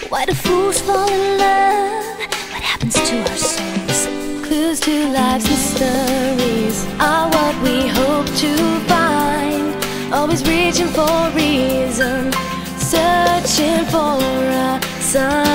Why do fools fall in love? What happens to our souls? Clues to life's mysteries are what we hope to find. Always reaching for reason, searching for a sign.